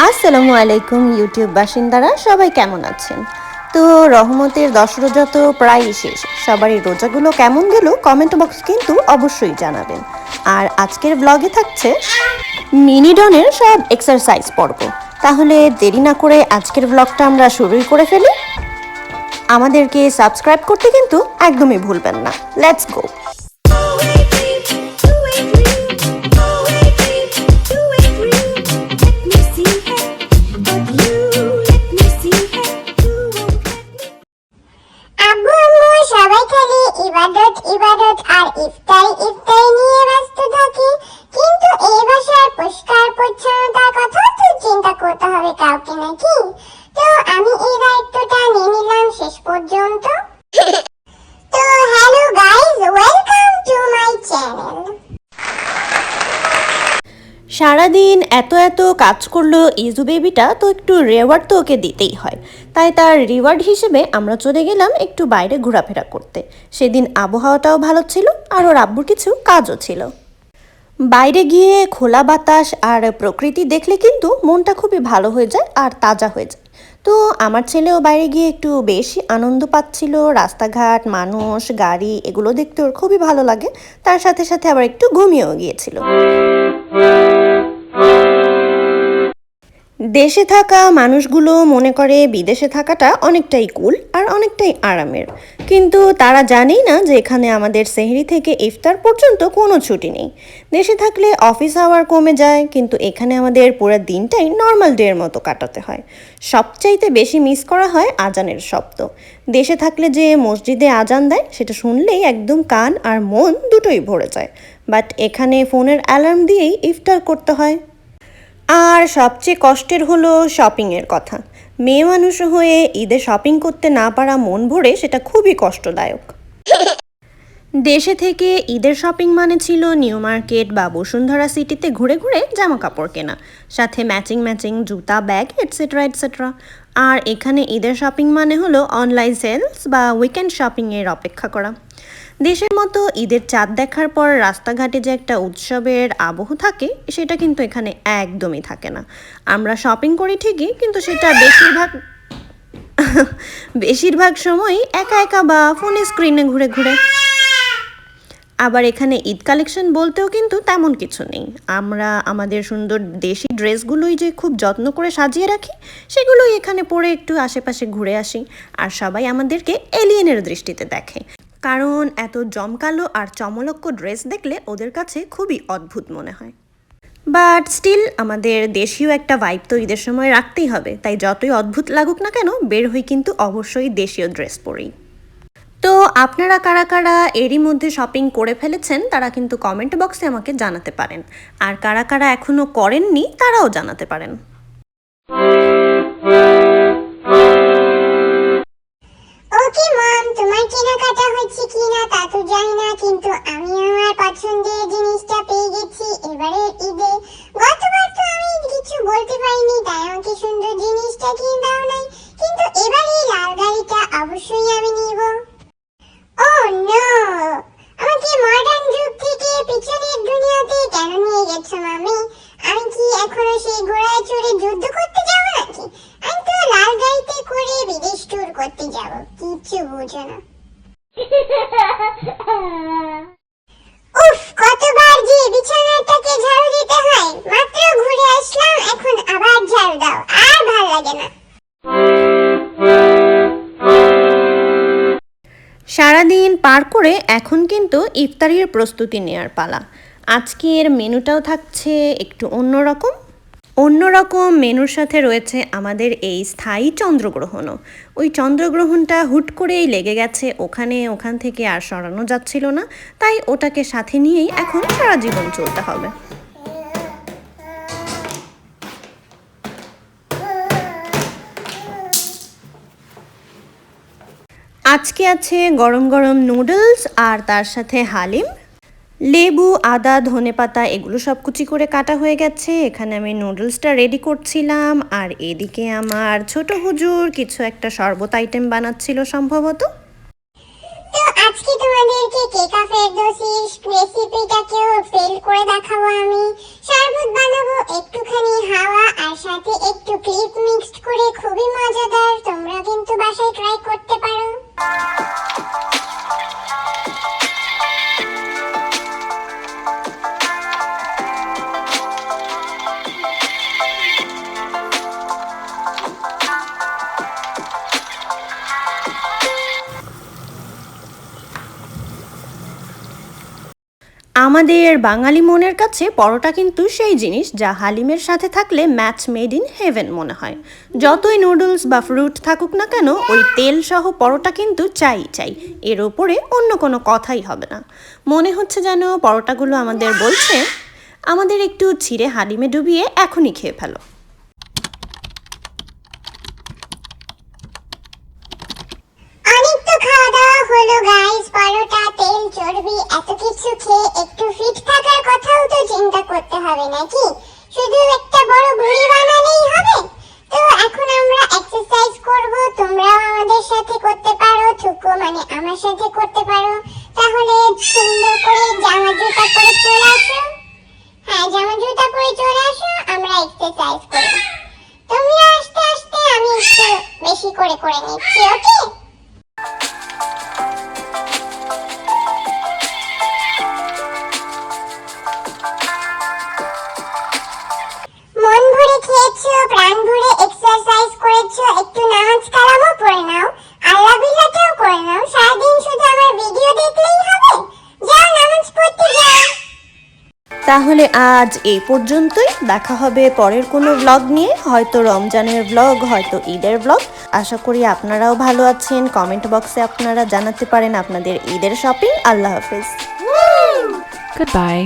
আসসালামু আলাইকুম ইউটিউব বাসিন্দারা, সবাই কেমন আছেন? তো রহমতের 10 রোজা তো প্রায় শেষ। সবারই রোজাগুলো কেমন গেল কমেন্ট বক্স কিন্তু অবশ্যই জানাবেন। আর আজকের ব্লগে থাকছে মিনি ডনের সব এক্সারসাইজ পর্ব। তাহলে দেরি না করে আজকের ব্লগটা আমরা শুরুই করে ফেলি। আমাদেরকে সাবস্ক্রাইব করতে কিন্তু একদমই ভুলবেন না। Let's go. ইবাদত ইবাদত আর ইফতারি নিয়ে ব্যস্ত থাকি, কিন্তু এই বাসার পরিষ্কার পরিচ্ছন্নতার কথা তো চিন্তা করতে হবে কাউকে নাকি। তো আমি এই দায়িত্বটা নিয়ে নিলাম শেষ পর্যন্ত। তো hello guys, welcome to my channel. সারাদিন এত কাজ করলো ইজু বেবিটা, তো একটু রিওয়ার্ড তো ওকে দিতেই হয়। তাই তার রিওয়ার্ড হিসেবে আমরা চলে গেলাম একটু বাইরে ঘোরাফেরা করতে। সেদিন আবহাওয়াটাও ভালো ছিল আর ওর আব্বুর কিছু কাজও ছিল। বাইরে গিয়ে খোলা বাতাস আর প্রকৃতি দেখলে কিন্তু মনটা খুবই ভালো হয়ে যায় আর তাজা হয়ে যায়। তো আমার ছেলেও বাইরে গিয়ে একটু বেশি আনন্দ পাচ্ছিল। রাস্তাঘাট, মানুষ, গাড়ি এগুলো দেখতে ওর খুবই ভালো লাগে। তার সাথে সাথে আবার একটু ঘুমিয়েও গিয়েছিল। দেশে থাকা মানুষগুলো মনে করে বিদেশে থাকাটা অনেকটাই কুল আর অনেকটাই আরামের, কিন্তু তারা জানেই না যে এখানে আমাদের সেহরি থেকে ইফতার পর্যন্ত কোনো ছুটি নেই। দেশে থাকলে অফিস আওয়ার কমে যায়, কিন্তু এখানে আমাদের পুরো দিনটাই নর্মাল ডের মতো কাটাতে হয়। সবচাইতে বেশি মিস করা হয় আজানের শব্দ। দেশে থাকলে যে মসজিদে আজান দেয় সেটা শুনলেই একদম কান আর মন দুটোই ভরে যায়, বাট এখানে ফোনের অ্যালার্ম দিয়েই ইফতার করতে হয়। আর সবচেয়ে কষ্টের হলো শপিংয়ের কথা। মেয়ে মানুষ হয়ে ঈদে শপিং করতে না পারা মন ভরে সেটা খুবই কষ্টদায়ক। দেশে থেকে ঈদের শপিং মানে ছিল নিউ মার্কেট বা বসুন্ধরা সিটিতে ঘুরে ঘুরে জামা কাপড় কেনা, সাথে ম্যাচিং জুতা, ব্যাগ এটসেট্রা এটসেট্রা। আর এখানে ঈদের শপিং মানে হলো অনলাইন সেলস বা উইকেন্ড শপিংয়ের অপেক্ষা করা। দেশের মতো ঈদের চাঁদ দেখার পর রাস্তাঘাটে যে একটা উৎসবের আবহ থাকে, সেটা কিন্তু এখানে একদমই থাকে না। আমরা শপিং করি ঠিকই, কিন্তু সেটা বেশিরভাগ সময়ই একা একা বা ফোনের স্ক্রিনে ঘুরে ঘুরে। আবার এখানে ঈদ কালেকশন বলতেও কিন্তু তেমন কিছু নেই। আমরা আমাদের সুন্দর দেশি ড্রেসগুলোই যে খুব যত্ন করে সাজিয়ে রাখি, সেগুলোই এখানে পরে একটু আশেপাশে ঘুরে আসি। আর সবাই আমাদেরকে এলিয়েনের দৃষ্টিতে দেখে, কারণ এত জমকালো আর চমলক্ষ ড্রেস দেখলে ওদের কাছে খুবই অদ্ভুত মনে হয়। বাট স্টিল আমাদের দেশীয় একটা ভাইব তো ঈদের সময় রাখতেই হবে, তাই যতই অদ্ভুত লাগুক না কেন বের হই কিন্তু অবশ্যই দেশীয় ড্রেস পরেই। তো আপনারা কারা কারা এরই মধ্যে শপিং করে ফেলেছেন তারা কিন্তু কমেন্ট বক্সে আমাকে জানাতে পারেন, আর কারা কারা এখনো করেননি তারাও জানাতে পারেন। ওকে মম, তোমার কেনাকাটা হচ্ছে কিনা তা তো জানি না, কিন্তু আমি আমার পছন্দের জিনিসটা পেয়ে গেছি এবারে ঈদে। গতবার তো আমি কিছু বলতে পারিনি, তাই আমাকে সুন্দর জিনিসটা কিনে দাও নাই, কিন্তু এবারে লাল গাড়িটা অবশ্যই আমি নিব। ও নো, আমাকে মডার্ন যুগ থেকে পিছনের দুনিয়াতে কেন নিয়ে গেছো মামি? আমি কি এখনো সেই ঘোড়ায় চড়ে যুদ্ধ করতে যাব নাকি? আমি তো লাল গাড়িতে করে বিদেশ ট্যুর করতে যাব, কিচ্ছু বুঝো না। উফ, কতবার যে বিছানাটাকে ঝাড়ু দিতে হয়। মাত্র ঘুরে আসলাম, এখন আবার ঝাড়ু দাও, আর ভাল লাগে না। সারাদিন পার করে এখন কিন্তু ইফতারির প্রস্তুতি নেওয়ার পালা। আজকের মেনুটাও থাকছে একটু অন্যরকম মেনুর সাথে রয়েছে আমাদের এই স্থায়ী চন্দ্রগ্রহণও। ওই চন্দ্রগ্রহণটা হুট করেই লেগে গেছে ওখান থেকে আর সরানো যাচ্ছিল না, তাই ওটাকে সাথে নিয়েই এখন সারা জীবন চলতে হবে। আজকে আছে গরম গরম নুডলস আর তার সাথে হালিম, লেবু, আদা, ধনেপাতা এগুলো সব কুচি করে কাটা হয়ে গেছে। এখানে আমি নুডলসটা রেডি করছিলাম, আর এদিকে আমার ছোট হুজুর কিছু একটা শরবত আইটেম বানাচ্ছিল সম্ভবত। তো আজকে তোমাদেরকে কেকা ফেরদৌসির রেসিপিটাকেও ফেল করে দেখাবো। আমি শরবত বানাবো, একটুখানি হাওয়া আর সাথে একটু আমাদের বাঙালি মনের কাছে পরোটা কিন্তু সেই জিনিস যা হালিমের সাথে থাকলে ম্যাচ মেড ইন হেভেন মনে হয়। যতই নুডলস বা ফ্রুট থাকুক না কেন, ওই তেল সহ পরোটা কিন্তু চাই, এর ওপরে অন্য কোনো কথাই হবে না। মনে হচ্ছে যেন পরোটাগুলো আমাদের বলছে, আমাদের একটু ছিঁড়ে হালিমে ডুবিয়ে এখনই খেয়ে ফেলো। অনেক তো খাওয়া দাওয়া হলো গাইস, পরোটা, তেল, চর্বি এত কিছু খেয়ে একটু ফিট থাকার কথাও তো চিন্তা করতে হবে নাকি? শুধু একটা বড় ভুঁড়ি বানালেই হবে? তো এখন আমরা এক্সারসাইজ করব, তোমরাও আমাদের সাথে করতে পারো, থুকো মানে আমার সাথে করতে পারো। তাহলে সুন্দর করে জামা জুতা পরে চলে আসো। হ্যাঁ, জামা জুতা পরে চলে আসো, আমরা এক্সারসাইজ করি। তোমরা আস্তে আস্তে, আমি একটু বেশি করে নিচ্ছি, ওকে? মন ভরে খেয়েছো, প্রাণ ভরে এক্সারসাইজ করেছো, একটু নামাজ কালামও পড়ে নাও, আল্লাহ বিল্লাহটাও করে নাও। সারাদিন শুধু আমার ভিডিও দেখলেই হবে? যাও নামাজ পড়তে যাও। তাহলে আজ এই পর্যন্তই, দেখা হবে পরের কোনো ব্লগ নিয়ে, হয়তো রমজানের ব্লগ, হয়তো ঈদের ব্লগ। আশা করি আপনারাও ভালো আছেন। কমেন্ট বক্সে আপনারা জানাতে পারেন আপনাদের ঈদের শপিং। আল্লাহ হাফেজ। Goodbye.